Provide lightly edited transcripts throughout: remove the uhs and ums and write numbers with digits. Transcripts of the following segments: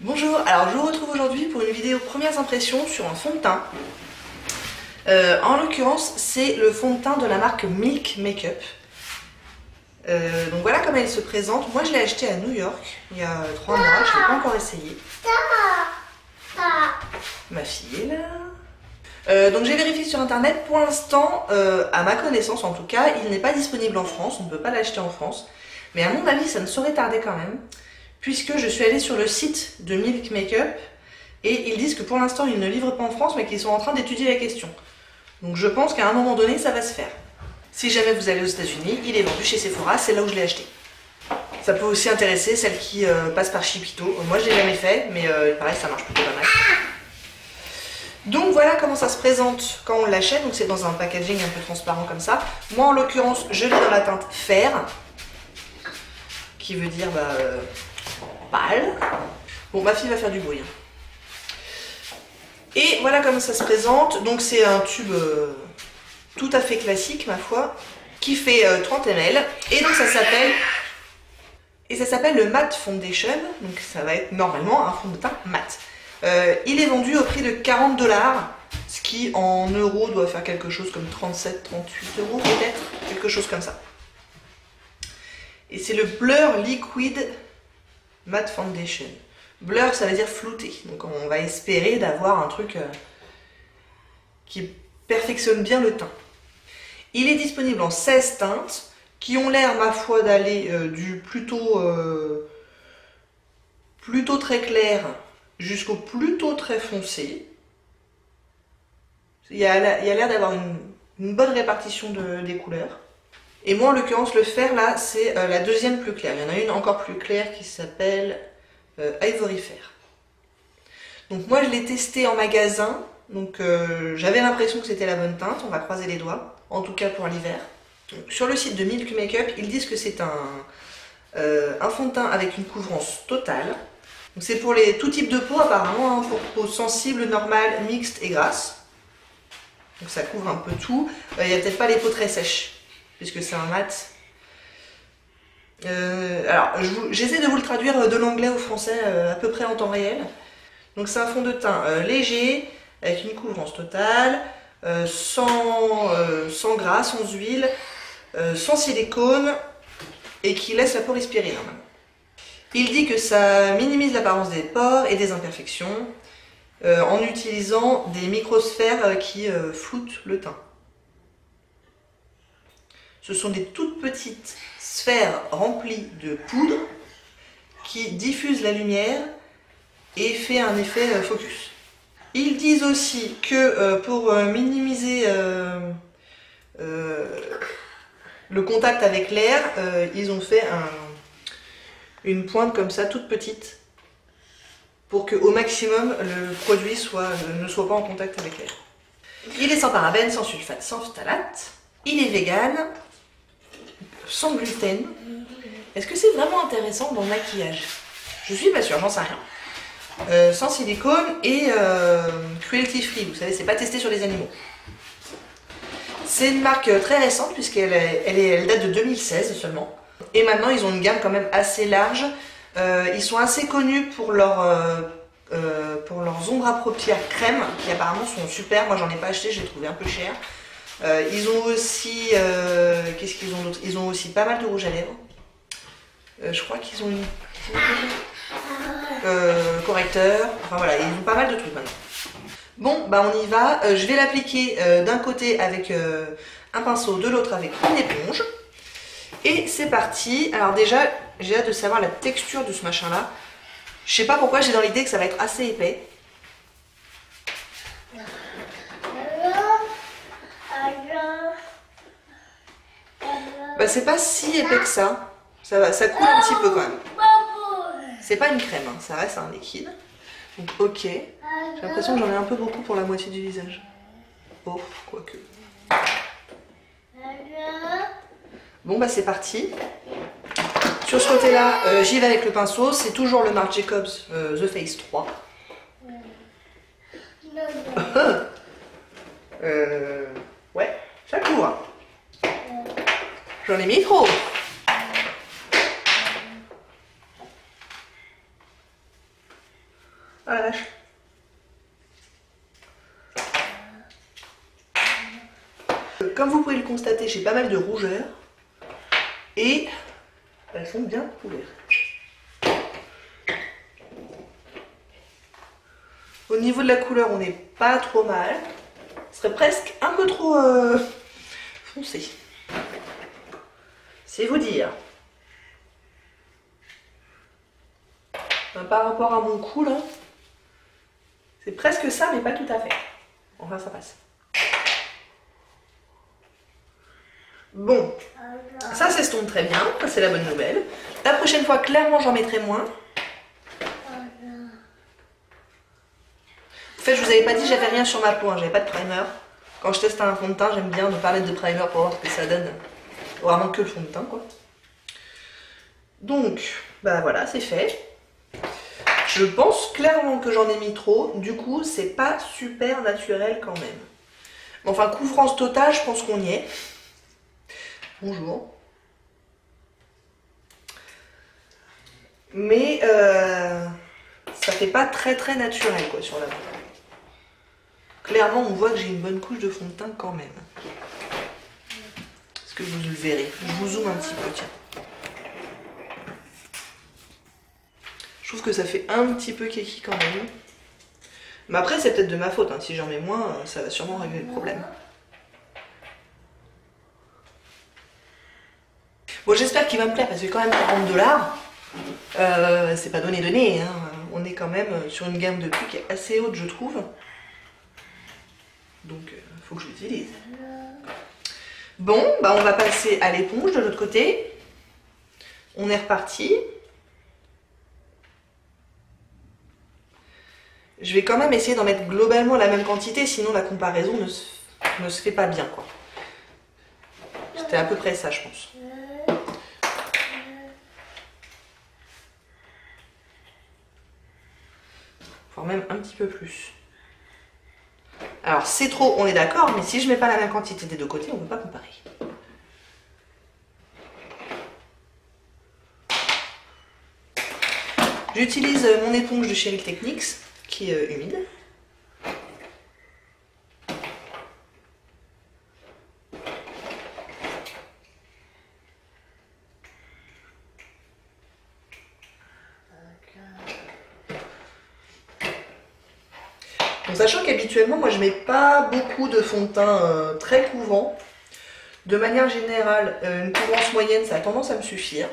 Bonjour, alors je vous retrouve aujourd'hui pour une vidéo premières impressions sur un fond de teint. En l'occurrence, c'est le fond de teint de la marque Milk Makeup. Donc voilà comment il se présente. Moi je l'ai acheté à New York il y a 3 mois, je ne l'ai pas encore essayé. Ma fille est là. Donc j'ai vérifié sur internet, pour l'instant, à ma connaissance en tout cas, il n'est pas disponible en France, on ne peut pas l'acheter en France. Mais à mon avis ça ne saurait tarder quand même, puisque je suis allée sur le site de Milk Makeup et ils disent que pour l'instant ils ne livrent pas en France mais qu'ils sont en train d'étudier la question. Donc je pense qu'à un moment donné ça va se faire. Si jamais vous allez aux États-Unis, il est vendu chez Sephora, c'est là où je l'ai acheté. Ça peut aussi intéresser celles qui passent par Chipito. Moi je l'ai jamais fait, mais pareil ça marche plutôt pas mal. Donc voilà comment ça se présente quand on l'achète. Donc c'est dans un packaging un peu transparent comme ça. Moi en l'occurrence je l'ai dans la teinte fer, qui veut dire pâle. Bon, ma fille va faire du bruit. Et voilà comment ça se présente. Donc c'est un tube tout à fait classique ma foi, qui fait 30 ml. Et donc ça s'appelle le Matte Foundation. Donc ça va être normalement un fond de teint mat. Il est vendu au prix de 40 $, ce qui en euros doit faire quelque chose comme 37-38 € peut-être, quelque chose comme ça. Et c'est le Blur Liquid Matte Foundation. Blur ça veut dire flouté, donc on va espérer d'avoir un truc qui perfectionne bien le teint. Il est disponible en 16 teintes qui ont l'air ma foi d'aller du plutôt très clair jusqu'au plutôt très foncé. Il y a l'air d'avoir une bonne répartition des couleurs. Et moi en l'occurrence le fer là c'est la deuxième plus claire. Il y en a une encore plus claire qui s'appelle Ivory Fair. Donc moi je l'ai testé en magasin, donc j'avais l'impression que c'était la bonne teinte, on va croiser les doigts, en tout cas pour l'hiver. Sur le site de Milk Makeup, ils disent que c'est un fond de teint avec une couvrance totale. C'est pour tout type de peau apparemment, hein, pour peau sensible, normale, mixte et grasse. Donc ça couvre un peu tout. Il n'y a peut-être pas les peaux très sèches, puisque c'est un mat. Alors j'essaie de vous le traduire de l'anglais au français à peu près en temps réel. Donc c'est un fond de teint léger, avec une couvrance totale, sans gras, sans huile, sans silicone, et qui laisse la peau respirer normalement. Il dit que ça minimise l'apparence des pores et des imperfections en utilisant des microsphères qui floutent le teint. Ce sont des toutes petites sphères remplies de poudre qui diffusent la lumière et fait un effet focus. Ils disent aussi que pour minimiser le contact avec l'air, ils ont fait une pointe comme ça, toute petite, pour qu'au maximum le produit ne soit pas en contact avec l'air. Il est sans parabènes, sans sulfate, sans phtalate. Il est vegan, sans gluten. Est-ce que c'est vraiment intéressant dans le maquillage? Je suis pas sûre, j'en sais rien. Sans silicone et cruelty free, vous savez, c'est pas testé sur les animaux. C'est une marque très récente puisqu'elle date de 2016 seulement. Et maintenant ils ont une gamme quand même assez large. Ils sont assez connus pour leurs ombres à paupières crème qui apparemment sont super. Moi j'en ai pas acheté, j'ai trouvé un peu cher. Ils ont aussi, qu'est-ce qu'ils ont d'autre? Ils ont aussi pas mal de rouge à lèvres. Je crois qu'ils ont une correcteur. Enfin voilà, ils ont pas mal de trucs maintenant. Bon, bah on y va. Je vais l'appliquer d'un côté avec un pinceau, de l'autre avec une éponge. Et c'est parti. Alors déjà, j'ai hâte de savoir la texture de ce machin-là. Je sais pas pourquoi, j'ai dans l'idée que ça va être assez épais. Bah c'est pas si épais que ça. Ça coule un petit peu quand même. C'est pas une crème, hein, ça reste un liquide. Donc ok. J'ai l'impression que j'en ai un peu beaucoup pour la moitié du visage. Oh, quoique. Bon bah c'est parti. Sur ce côté-là, j'y vais avec le pinceau. C'est toujours le Marc Jacobs The Face 3. Ouais, ça court. J'en ai mis trop. Ah la vache. Comme vous pouvez le constater, j'ai pas mal de rougeurs et elles sont bien couvertes. Au niveau de la couleur, on n'est pas trop mal. Ce serait presque un peu trop foncé. C'est vous dire. Par rapport à mon cou là, c'est presque ça, mais pas tout à fait. Enfin, ça passe. Bon, ça s'estompe très bien, ça c'est la bonne nouvelle. La prochaine fois, clairement, j'en mettrai moins. En fait, je vous avais pas dit, j'avais rien sur ma peau, hein, j'avais pas de primer. Quand je teste un fond de teint, j'aime bien ne pas mettre de primer pour voir ce que ça donne. Vraiment que le fond de teint, quoi. Donc, bah voilà, c'est fait. Je pense clairement que j'en ai mis trop, du coup, c'est pas super naturel quand même. Enfin, couvrance totale, je pense qu'on y est. Bonjour. Mais ça fait pas très naturel quoi sur la peau. Clairement on voit que j'ai une bonne couche de fond de teint quand même. Est-ce que vous le verrez? Je vous zoome un petit peu, tiens. Je trouve que ça fait un petit peu keki quand même. Mais après c'est peut-être de ma faute, hein. Si j'en mets moins, ça va sûrement régler le problème. Bon, j'espère qu'il va me plaire parce que quand même 40$, c'est pas donné, hein. On est quand même sur une gamme de prix qui est assez haute, je trouve. Donc, faut que je l'utilise. Bon, bah on va passer à l'éponge de l'autre côté. On est reparti. Je vais quand même essayer d'en mettre globalement la même quantité, sinon la comparaison ne se fait pas bien, quoi. C'était à peu près ça, je pense. Voire même un petit peu plus. Alors c'est trop, on est d'accord, mais si je mets pas la même quantité des deux côtés, on ne peut pas comparer. J'utilise mon éponge de Sheryl Techniques, qui est humide. En sachant qu'habituellement, moi je mets pas beaucoup de fond de teint très couvrant. De manière générale, une couvrance moyenne, ça a tendance à me suffire.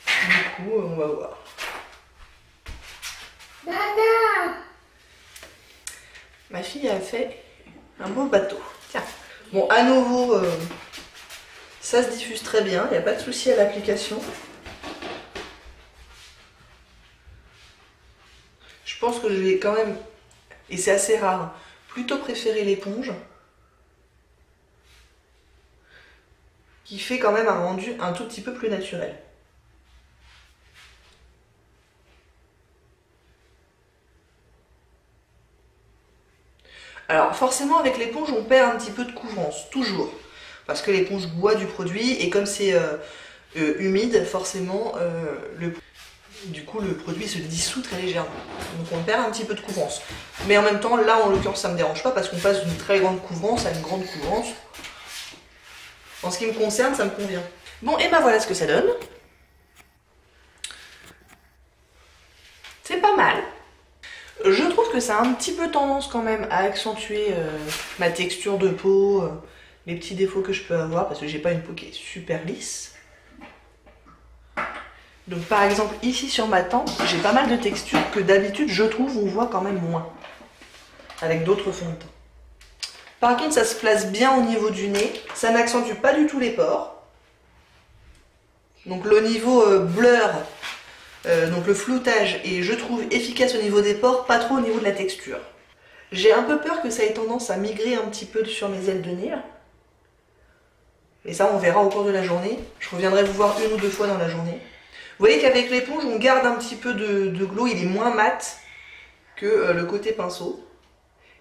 Du coup, on va voir. Nana! Ma fille a fait un beau bateau. Tiens. Bon, à nouveau, ça se diffuse très bien, il n'y a pas de souci à l'application. Je pense que je vais quand même, et c'est assez rare, plutôt préférer l'éponge, qui fait quand même un rendu un tout petit peu plus naturel. Alors forcément avec l'éponge on perd un petit peu de couvrance, toujours, parce que l'éponge boit du produit et comme c'est humide, forcément du coup le produit se dissout très légèrement, donc on perd un petit peu de couvrance. Mais en même temps là en l'occurrence ça me dérange pas parce qu'on passe d'une très grande couvrance à une grande couvrance. En ce qui me concerne ça me convient. Bon et ben voilà ce que ça donne. C'est pas mal. Je trouve que ça a un petit peu tendance quand même à accentuer ma texture de peau, les petits défauts que je peux avoir parce que j'ai pas une peau qui est super lisse. Donc par exemple ici sur ma tempe, j'ai pas mal de textures que d'habitude je trouve on voit quand même moins avec d'autres fonds de teint. Par contre ça se place bien au niveau du nez, ça n'accentue pas du tout les pores. Donc le niveau blur, donc le floutage est je trouve efficace au niveau des pores, pas trop au niveau de la texture. J'ai un peu peur que ça ait tendance à migrer un petit peu sur mes ailes de nez. Et ça on verra au cours de la journée. Je reviendrai vous voir une ou deux fois dans la journée. Vous voyez qu'avec l'éponge, on garde un petit peu de glow, il est moins mat que le côté pinceau.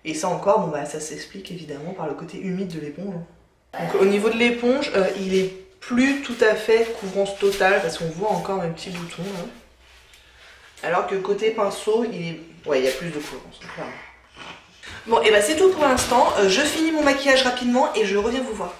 Et ça encore, bon bah ça s'explique évidemment par le côté humide de l'éponge. Donc au niveau de l'éponge, il est plus tout à fait couvrance totale parce qu'on voit encore un petit bouton. Hein. Alors que côté pinceau, ouais, il y a plus de couvrance. Clairement. Bon, et bah c'est tout pour l'instant. Je finis mon maquillage rapidement et je reviens vous voir.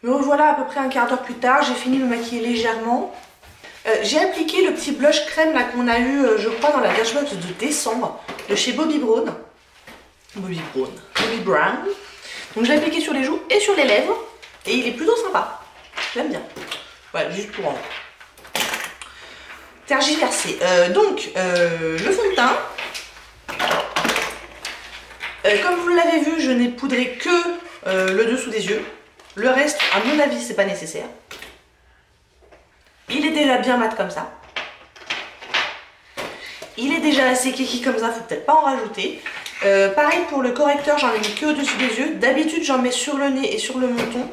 Me revoilà à peu près un quart d'heure plus tard, j'ai fini de me maquiller légèrement. J'ai appliqué le petit blush crème là qu'on a eu, je crois, dans la Birchbox de décembre, de chez Bobbi Brown. Bobbi Brown. Donc je l'ai appliqué sur les joues et sur les lèvres, et il est plutôt sympa. J'aime bien. Voilà, juste pour tergiverser. Le fond de teint. Comme vous l'avez vu, je n'ai poudré que le dessous des yeux. Le reste, à mon avis, c'est pas nécessaire. Il est déjà bien mat comme ça. Il est déjà assez kiki comme ça, faut peut-être pas en rajouter. Pareil pour le correcteur, j'en ai mis que au-dessus des yeux. D'habitude, j'en mets sur le nez et sur le menton.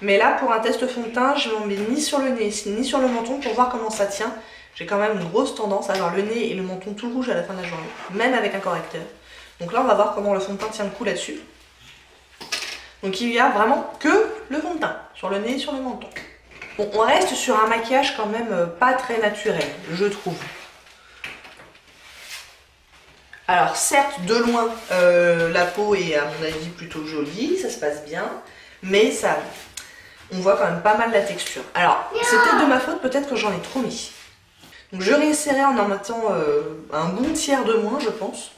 Mais là, pour un test fond de teint, je m'en mets ni sur le nez ni sur le menton pour voir comment ça tient. J'ai quand même une grosse tendance à avoir le nez et le menton tout rouge à la fin de la journée, même avec un correcteur. Donc là, on va voir comment le fond de teint tient le coup là-dessus. Donc il y a vraiment que le fond de teint, sur le nez et sur le menton. Bon, on reste sur un maquillage quand même pas très naturel, je trouve. Alors certes, de loin, la peau est à mon avis plutôt jolie, ça se passe bien, mais ça, on voit quand même pas mal la texture. Alors, c'est peut-être de ma faute, peut-être que j'en ai trop mis. Donc je réessayerai en mettant un bon tiers de moins, je pense,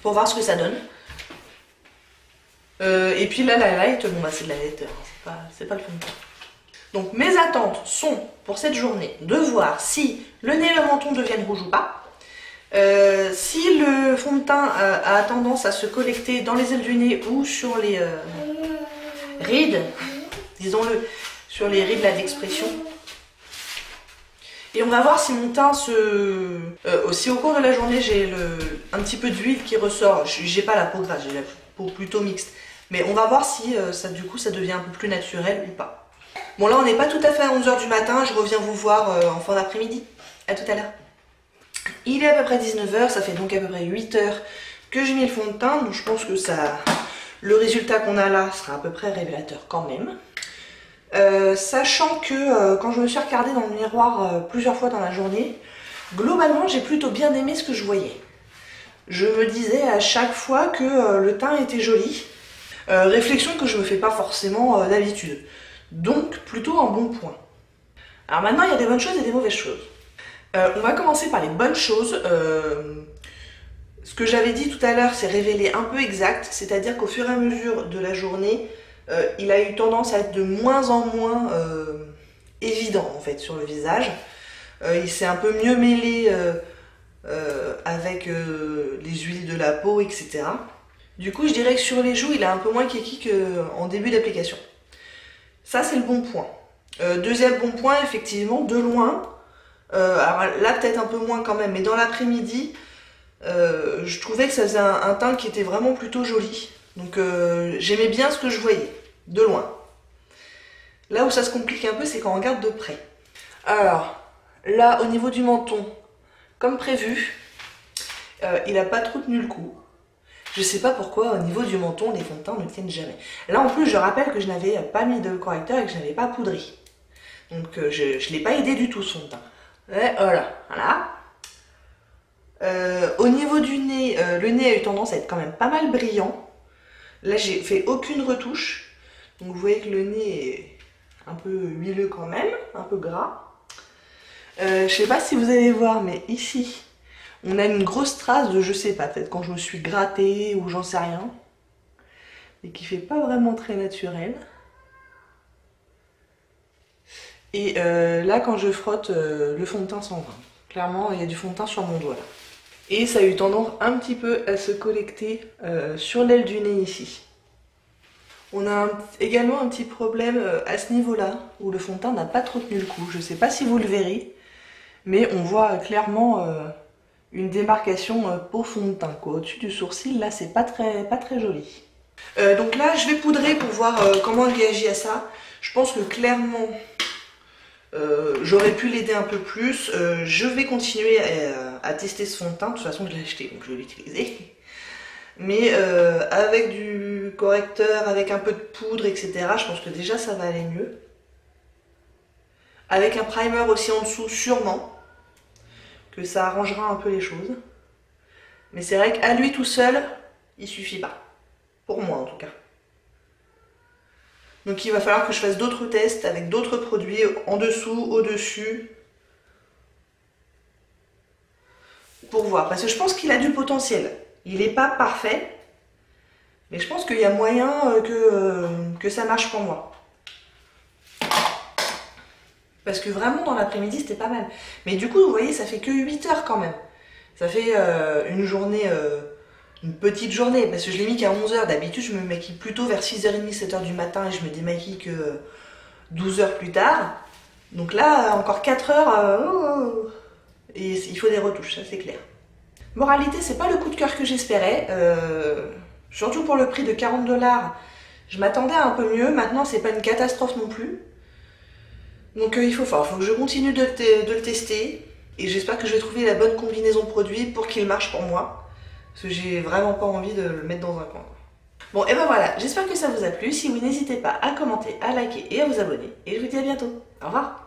pour voir ce que ça donne. Et puis là, la light, bon bah c'est de la light, c'est pas le fond de teint. Donc mes attentes sont, pour cette journée, de voir si le nez et le menton deviennent rouges ou pas. Si le fond de teint a tendance à se collecter dans les ailes du nez ou sur les rides, disons-le, sur les rides d'expression. Et on va voir si mon teint si au cours de la journée j'ai un petit peu d'huile qui ressort, j'ai pas la peau grasse, j'ai la peau plutôt mixte. Mais on va voir si du coup ça devient un peu plus naturel ou pas. Bon là on n'est pas tout à fait à 11 h du matin, je reviens vous voir en fin d'après-midi. A tout à l'heure. Il est à peu près 19 h, ça fait donc à peu près 8 h que j'ai mis le fond de teint. Donc je pense que le résultat qu'on a là sera à peu près révélateur quand même. Sachant que quand je me suis regardée dans le miroir plusieurs fois dans la journée, globalement j'ai plutôt bien aimé ce que je voyais. Je me disais à chaque fois que le teint était joli. Réflexion que je me fais pas forcément d'habitude. Donc plutôt un bon point. Alors maintenant il y a des bonnes choses et des mauvaises choses. On va commencer par les bonnes choses. Ce que j'avais dit tout à l'heure c'est révélé un peu exact, c'est-à-dire qu'au fur et à mesure de la journée, il a eu tendance à être de moins en moins évident en fait sur le visage. Il s'est un peu mieux mêlé avec les huiles de la peau, etc. Du coup, je dirais que sur les joues, il est un peu moins kiki qu'en début d'application. Ça, c'est le bon point. Deuxième bon point, effectivement, de loin. Alors là, peut-être un peu moins quand même, mais dans l'après-midi, je trouvais que ça faisait un teint qui était vraiment plutôt joli. Donc, j'aimais bien ce que je voyais, de loin. Là où ça se complique un peu, c'est quand on regarde de près. Alors, là, au niveau du menton, comme prévu, il n'a pas trop tenu le coup. Je sais pas pourquoi au niveau du menton les fonds de teint ne tiennent jamais. Là en plus je rappelle que je n'avais pas mis de correcteur et que je n'avais pas poudré. Donc je ne l'ai pas aidé du tout ce fond de teint. Et voilà. Au niveau du nez, le nez a eu tendance à être quand même pas mal brillant. Là, j'ai fait aucune retouche. Donc vous voyez que le nez est un peu huileux quand même, un peu gras. Je sais pas si vous allez voir, mais ici, on a une grosse trace de, je sais pas, peut-être quand je me suis grattée ou j'en sais rien. Et qui fait pas vraiment très naturel. Et là, quand je frotte, le fond de teint s'en va. Clairement, il y a du fond de teint sur mon doigt là. Et ça a eu tendance un petit peu à se collecter sur l'aile du nez ici. On a également un petit problème à ce niveau-là, où le fond de teint n'a pas trop tenu le coup. Je ne sais pas si vous le verrez, mais on voit clairement une démarcation peau fond de teint. Au-dessus du sourcil, là, c'est pas très joli. Donc là, je vais poudrer pour voir comment il réagit à ça. Je pense que clairement, j'aurais pu l'aider un peu plus. Je vais continuer à tester ce fond de teint. De toute façon, je l'ai acheté, donc je vais l'utiliser. Mais avec du correcteur, avec un peu de poudre, etc., je pense que déjà ça va aller mieux. Avec un primer aussi en dessous, sûrement, que ça arrangera un peu les choses. Mais c'est vrai qu'à lui tout seul, il suffit pas. Pour moi en tout cas. Donc il va falloir que je fasse d'autres tests avec d'autres produits en dessous, au-dessus. Pour voir. Parce que je pense qu'il a du potentiel. Il n'est pas parfait. Mais je pense qu'il y a moyen que ça marche pour moi. Parce que vraiment dans l'après-midi c'était pas mal. Mais du coup vous voyez ça fait que 8 heures quand même. Ça fait une journée, une petite journée. Parce que je l'ai mis qu'à 11 heures. D'habitude je me maquille plutôt vers 6h30, 7h du matin. Et je me démaquille que 12 heures plus tard. Donc là encore 4 heures. Et il faut des retouches, ça c'est clair. Moralité, c'est pas le coup de cœur que j'espérais. Surtout pour le prix de 40 $. Je m'attendais à un peu mieux. Maintenant c'est pas une catastrophe non plus. Donc il faut que je continue de le tester. Et j'espère que je vais trouver la bonne combinaison de produits pour qu'il marche pour moi. Parce que j'ai vraiment pas envie de le mettre dans un coin. Bon et ben voilà, j'espère que ça vous a plu. Si oui, n'hésitez pas à commenter, à liker et à vous abonner. Et je vous dis à bientôt. Au revoir.